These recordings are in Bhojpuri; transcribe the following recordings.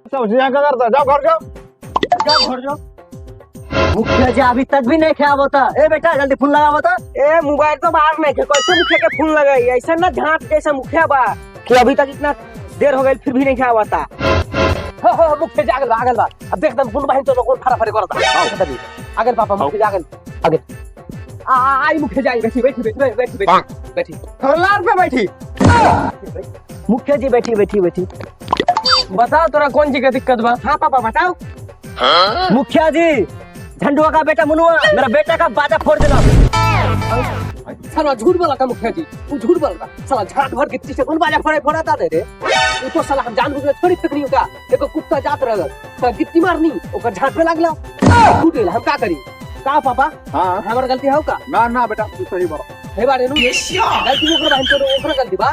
सब्जियां का करता, जाओ घर जाओ, जाओ घर जाओ। मुखिया जी अभी तक भी नहीं खाया होता। ए बेटा जल्दी फोन लगा होता। ए मोबाइल तो बाहर नहीं थे, कैसे मुखिया के फोन लगाई? ऐसा ना झांट जैसा मुखिया बा कि अभी तक इतना देर हो गई फिर भी नहीं खाया हुआ था। हो मुखिया जी आगल बा अब देख दम फोन बहिन तो लोग फटाफट करता आगल पापा मुखिया जी आगल आई मुखिया जी आई बैठी बैठी बैठी बैठी बैठी बैठी लार पे बैठी। मुखिया जी बैठी बैठी बैठी। बताओ तोरा कौन चीज का दिक्कत बा? हाँ पापा बताओ। मुखिया जी झंडुआ का बेटा मुनुआ मेरा बेटा का बाजा फोड़ देना। साला झूठ बोला का मुखिया जी, तू झूठ बोला साला झाट भर गिट्टी से कौन बाजा फोड़े फोड़ाता दे रे? तू तो साला हम जानबूझ के थोड़ी फेकनी का देखो कुत्ता जात रहल तो गिट्टी मारनी ओकर झाट पे लागला टूट गेल। हम का करी? का पापा हाँ हमर गलती है का? ना बेटा तू सही बोला। हे बारे नु गलती ओकर बहन तो ओकर गलती बा।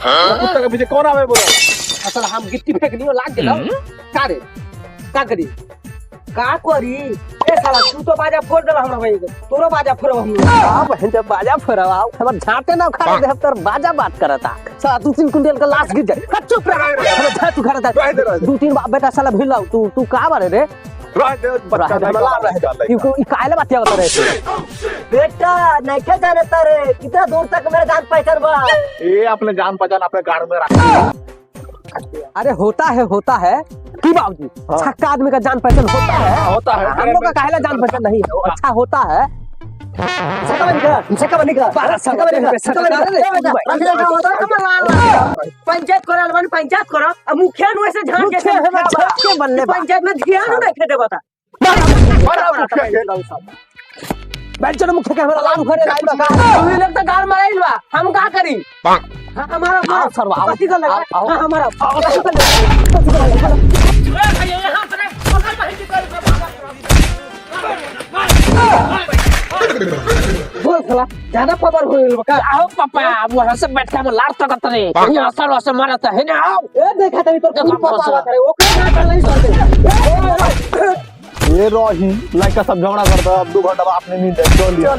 कुत्ते के पीछे कौन आवे बोलो? असल हम गिट्टी फेकनी और लाग गेल का रे? का करी? का करी? ए साला तू तो बाजा फोड़ देला हमरा भाई, तोरो बाजा फोड़ब हम। हां बहन जब बाजा फोड़ाओ हमर झाटे ना खा दे तर बाजा बात करता। साला 2-3 कुंटल का लाश गिर जाए। चुप रह हमर झाट तू खड़ा था। 2-3 बेटा साला भिलाओ तू का बारे रे? बच्चा इको कायले बातिया बता रहे बेटा नहीं क्या जाने तारे कितना दूर तक मेरा जान पहचान बा। ये अपने जान पहचान अपने घर में रख। अरे होता है की बाबूजी छक्का आदमी का जान पहचान होता है हम लोग का काहेला जान पहचान नहीं है? अच्छा होता है। पंचायत करल बन पंचायत करो अब मुखिया नु ऐसे झांट जैसे बनने पंचायत में ध्यान नहीं खेदे बता। बेंचर मुखिया के हमरा लाभ करे लाइल बा तू लोग तो गार माराइल बा हम का करी? हमारा सरवा पति का लगा हमारा बोल साला ज्यादा पावर होइल बा का? आओ पापा वहां से बैठ के हम लाड़ तकत रे यहाँ सर वसे मारत है ना। आओ ए देखा तनी तो फुल पापा करे ओके ना कर नहीं सकते। ये रही लड़का सब झगड़ा करता, अब 2 घंटा बाद अपने नींद चल लिया।